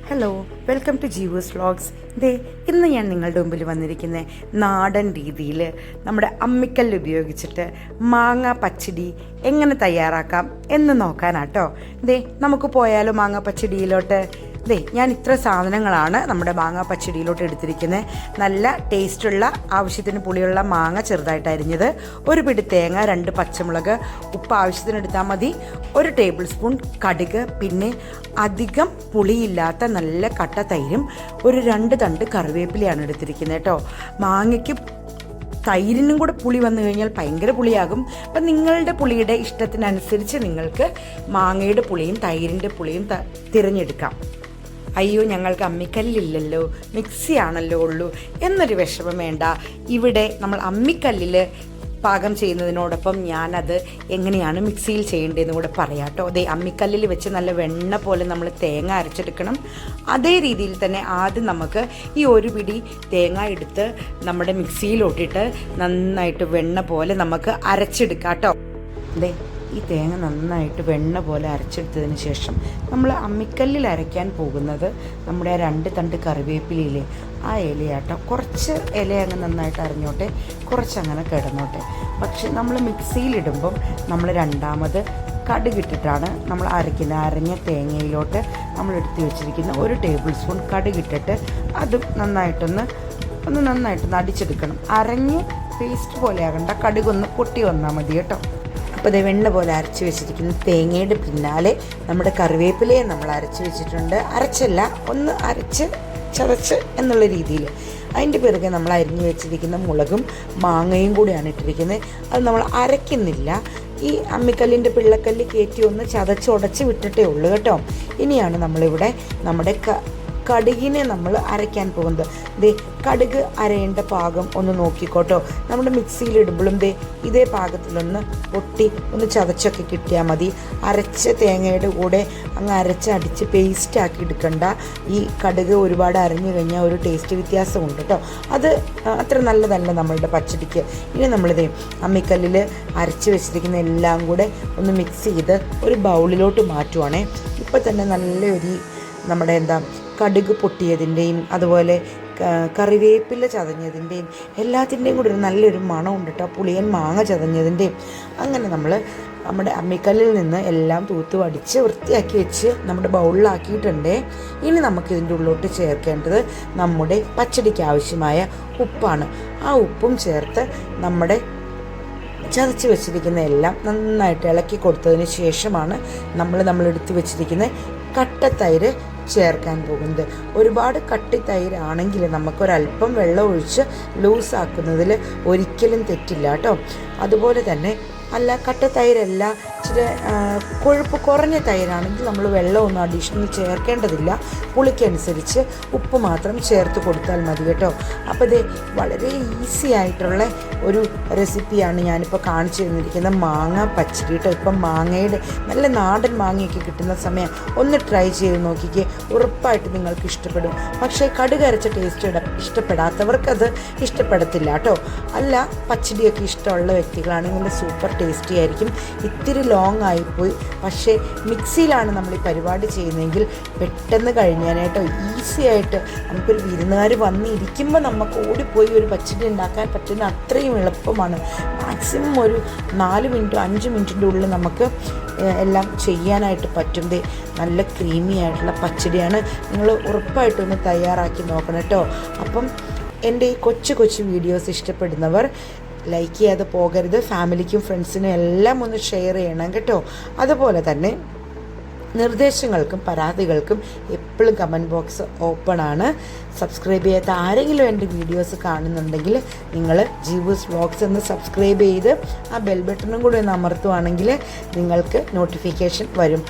Hello, welcome to Jeevu's vlogs. ഇന്ന് ഞാൻ നിങ്ങളുടെ മുമ്പിൽ വന്നിരിക്കുന്നത് നാടൻ രീതിയിൽ നമ്മുടെ അമ്മിക്കല്ല് ഉപയോഗിച്ചിട്ട് മാങ്ങ പച്ചടി എങ്ങനെ തയ്യാറാക്കാം എന്ന് നോക്കാനാട്ടോ. നമുക്ക് പോയാലോ മാങ്ങ പച്ചടിയിലോട്ട്. ഞാൻ ഇത്ര സാധനങ്ങളാണ് നമ്മുടെ മാങ്ങ പച്ചടിയിലോട്ട് എടുത്തിരിക്കുന്നത്. നല്ല ടേസ്റ്റുള്ള ആവശ്യത്തിന് പുളിയുള്ള മാങ്ങ ചെറുതായിട്ട് അരിഞ്ഞത്, ഒരു പിടി തേങ്ങ, 2 പച്ചമുളക്, ഉപ്പ് ആവശ്യത്തിന് എടുത്താൽ മതി, 1 ടേബിൾ സ്പൂൺ കടുക്, പിന്നെ അധികം പുളിയില്ലാത്ത നല്ല കട്ട തൈരും, ഒരു 2 തണ്ട് കറിവേപ്പിലയാണ് എടുത്തിരിക്കുന്നത് കേട്ടോ. മാങ്ങയ്ക്ക് തൈരിനും കൂടെ പുളി വന്നു കഴിഞ്ഞാൽ ഭയങ്കര പുളിയാകും. അപ്പം നിങ്ങളുടെ പുളിയുടെ ഇഷ്ടത്തിനനുസരിച്ച് നിങ്ങൾക്ക് മാങ്ങയുടെ പുളിയും തൈരിൻ്റെ പുളിയും തിരഞ്ഞെടുക്കാം. അയ്യോ, ഞങ്ങൾക്ക് അമ്മിക്കല്ലില്ലല്ലോ, മിക്സി ആണല്ലോ ഉള്ളൂ എന്നൊരു വിഷമം വേണ്ട. ഇവിടെ നമ്മൾ അമ്മിക്കല്ലിൽ പാകം ചെയ്യുന്നതിനോടൊപ്പം ഞാനത് എങ്ങനെയാണ് മിക്സിയിൽ ചെയ്യേണ്ടതെന്ന് കൂടെ പറയാം കേട്ടോ. അമ്മിക്കല്ലിൽ വെച്ച് നല്ല വെണ്ണ പോലെ നമ്മൾ തേങ്ങ അരച്ചെടുക്കണം. അതേ രീതിയിൽ തന്നെ ആദ്യം നമുക്ക് ഈ 1 പിടി തേങ്ങ എടുത്ത് നമ്മുടെ മിക്സിയിലോട്ടിട്ട് നന്നായിട്ട് വെണ്ണ പോലെ നമുക്ക് അരച്ചെടുക്കാം കേട്ടോ. ഈ തേങ്ങ നന്നായിട്ട് വെണ്ണ പോലെ അരച്ചെടുത്തതിന് ശേഷം നമ്മൾ അമ്മിക്കല്ലിൽ അരയ്ക്കാൻ പോകുന്നത് നമ്മുടെ 2 തണ്ട് കറിവേപ്പിലയിലെ ആ ഇലയാട്ടോ. കുറച്ച് ഇല അങ്ങ് നന്നായിട്ട് അരിഞ്ഞോട്ടെ, കുറച്ചങ്ങനെ കിടന്നോട്ടെ. പക്ഷെ നമ്മൾ മിക്സിയിലിടുമ്പം നമ്മൾ രണ്ടാമത് കടുകിട്ടിട്ടാണ് നമ്മൾ അരഞ്ഞ തേങ്ങയിലോട്ട് നമ്മൾ എടുത്ത് വെച്ചിരിക്കുന്ന 1 ടേബിൾ സ്പൂൺ കടുകിട്ടിട്ട് അത് നന്നായിട്ടൊന്ന് അടിച്ചെടുക്കണം. അരഞ്ഞ് പേസ്റ്റ് പോലെ ആകണ്ട, കടുകൊന്ന് പൊട്ടി വന്നാൽ മതി കേട്ടോ. അപ്പോൾ വെണ്ണ പോലെ അരച്ച് വെച്ചിരിക്കുന്ന തേങ്ങയുടെ പിന്നാലെ നമ്മുടെ കറിവേപ്പിലയെ നമ്മൾ അരച്ച് വെച്ചിട്ടുണ്ട്. അരച്ചല്ല, ഒന്ന് അരച്ച് ചതച്ച് എന്നുള്ള രീതിയിൽ. അതിൻ്റെ പിറകെ നമ്മൾ അരിഞ്ഞു വെച്ചിരിക്കുന്ന മുളകും മാങ്ങയും കൂടിയാണ് ഇട്ടിരിക്കുന്നത്. അത് നമ്മൾ അരയ്ക്കുന്നില്ല. ഈ അമ്മിക്കല്ലിൻ്റെ പിള്ളക്കല്ല് കയറ്റി ഒന്ന് ചതച്ചുടച്ച് വിട്ടിട്ടേ ഉള്ളൂ കേട്ടോ. ഇനിയാണ് നമ്മളിവിടെ നമ്മുടെ കടുകിനെ നമ്മൾ അരയ്ക്കാൻ പോകുന്നത്. കടുക് അരയേണ്ട പാകം ഒന്ന് നോക്കിക്കോട്ടോ. നമ്മുടെ മിക്സിയിലിടുമ്പോഴും ഇതേ പാകത്തിലൊന്ന് പൊട്ടി ഒന്ന് ചതച്ചൊക്കെ കിട്ടിയാൽ മതി. അരച്ച തേങ്ങയുടെ കൂടെ അങ്ങ് അടിച്ച് പേസ്റ്റാക്കി എടുക്കണ്ട. ഈ കടുക് ഒരുപാട് അരഞ്ഞു കഴിഞ്ഞാൽ ഒരു ടേസ്റ്റ് വ്യത്യാസമുണ്ട് കേട്ടോ. അത് അത്ര നല്ലതല്ല നമ്മളുടെ പച്ചടിക്ക്. ഇനി നമ്മളിത് അമ്മിക്കല്ലിൽ അരച്ച് വെച്ചിരിക്കുന്ന എല്ലാം കൂടെ ഒന്ന് മിക്സ് ചെയ്ത് ഒരു ബൗളിലോട്ട് മാറ്റുവാണേ. ഇപ്പം തന്നെ നല്ലൊരു നമ്മുടെ കടുക് പൊട്ടിയതിൻ്റെയും അതുപോലെ കറിവേപ്പില ചതഞ്ഞതിൻ്റെയും എല്ലാത്തിൻ്റെയും കൂടി ഒരു നല്ലൊരു മണമുണ്ട് കേട്ടോ. പുളിയൻ മാങ്ങ ചതഞ്ഞതിൻ്റെയും. അങ്ങനെ നമ്മൾ നമ്മുടെ അമ്മിക്കല്ലിൽ നിന്ന് എല്ലാം തൂത്ത് വടിച്ച് വൃത്തിയാക്കി വെച്ച് നമ്മുടെ ബൗളിലാക്കിയിട്ടുണ്ട്. ഇനി നമുക്കിതിൻ്റെ ഉള്ളിലോട്ട് ചേർക്കേണ്ടത് നമ്മുടെ പച്ചടിക്ക് ആവശ്യമായ ഉപ്പാണ്. ആ ഉപ്പും ചേർത്ത് നമ്മുടെ ചതച്ച് വെച്ചിരിക്കുന്ന എല്ലാം നന്നായിട്ട് ഇളക്കി കൊടുത്തതിന് ശേഷമാണ് നമ്മൾ എടുത്ത് വെച്ചിരിക്കുന്ന കട്ടത്തൈര് ചേർക്കാൻ പോകുന്നത്. ഒരുപാട് കട്ടി തൈരാണെങ്കിൽ നമുക്കൊരല്പം വെള്ളം ഒഴിച്ച് ലൂസാക്കുന്നതിൽ ഒരിക്കലും തെറ്റില്ല കേട്ടോ. അതുപോലെ തന്നെ അല്ല, കട്ട തൈരല്ല, ഇച്ചിരി കൊഴുപ്പ് കുറഞ്ഞ തൈരാണെങ്കിൽ നമ്മൾ വെള്ളമൊന്നും അഡീഷണൽ ചേർക്കേണ്ടതില്ല. പുളിക്കനുസരിച്ച് ഉപ്പ് മാത്രം ചേർത്ത് കൊടുത്താൽ മതി കേട്ടോ. അപ്പോൾ വളരെ ഈസി ആയിട്ടുള്ള ഒരു റെസിപ്പിയാണ് ഞാനിപ്പോൾ കാണിച്ചു തന്നിരിക്കുന്ന മാങ്ങ പച്ചടി കേട്ടോ. ഇപ്പം മാങ്ങയുടെ നല്ല നാടൻ മാങ്ങയൊക്കെ കിട്ടുന്ന സമയം ഒന്ന് ട്രൈ ചെയ്ത് നോക്കിക്കേ, ഉറപ്പായിട്ട് നിങ്ങൾക്ക് ഇഷ്ടപ്പെടും. പക്ഷേ കടുകരച്ച ടേസ്റ്റ് ഇഷ്ടപ്പെടാത്തവർക്കത് ഇഷ്ടപ്പെടത്തില്ല കേട്ടോ. അല്ല, പച്ചടിയൊക്കെ ഇഷ്ടമുള്ള വ്യക്തികളാണെങ്കിൽ സൂപ്പർ ടേസ്റ്റി ആയിരിക്കും. ഇത്തിരി ലോങ് ആയിപ്പോയി, പക്ഷേ മിക്സിയിലാണ് നമ്മൾ ഈ പരിപാടി ചെയ്യുന്നതെങ്കിൽ പെട്ടെന്ന് കഴിഞ്ഞാനായിട്ടോ. ഈസി ആയിട്ട് നമുക്കൊരു വിരുന്നുകാർ വന്നിരിക്കുമ്പോൾ നമുക്ക് ഓടിപ്പോയി ഒരു പച്ചടി ഉണ്ടാക്കാൻ പറ്റുന്ന അത്രയും എളുപ്പമാണ്. മാക്സിമം ഒരു 4 മിനിറ്റോ 5 മിനിറ്റിൻ്റെ ഉള്ളിൽ നമുക്ക് എല്ലാം ചെയ്യാനായിട്ട് പറ്റും. നല്ല ക്രീമി ആയിട്ടുള്ള പച്ചടിയാണ്. നിങ്ങൾ ഉറപ്പായിട്ടൊന്ന് തയ്യാറാക്കി നോക്കണം കേട്ടോ. അപ്പം എൻ്റെ ഈ കൊച്ചു വീഡിയോസ് ഇഷ്ടപ്പെടുന്നവർ ലൈക്ക് ചെയ്യാതെ പോകരുത്. ഫാമിലിക്കും ഫ്രണ്ട്സിനും എല്ലാം ഒന്ന് ഷെയർ ചെയ്യണം കേട്ടോ. അതുപോലെ തന്നെ നിർദ്ദേശങ്ങൾക്കും പരാതികൾക്കും എപ്പോഴും കമൻറ്റ് ബോക്സ് ഓപ്പൺ ആണ്. സബ്സ്ക്രൈബ് ചെയ്യാത്ത ആരെങ്കിലും എൻ്റെ വീഡിയോസ് കാണുന്നുണ്ടെങ്കിൽ നിങ്ങൾ ജീവൂസ് വ്ളോഗ്സ് എന്ന് സബ്സ്ക്രൈബ് ചെയ്ത് ആ ബെൽ ബട്ടണും കൂടി ഒന്ന് അമർത്തുവാണെങ്കിൽ നിങ്ങൾക്ക് നോട്ടിഫിക്കേഷൻ വരും.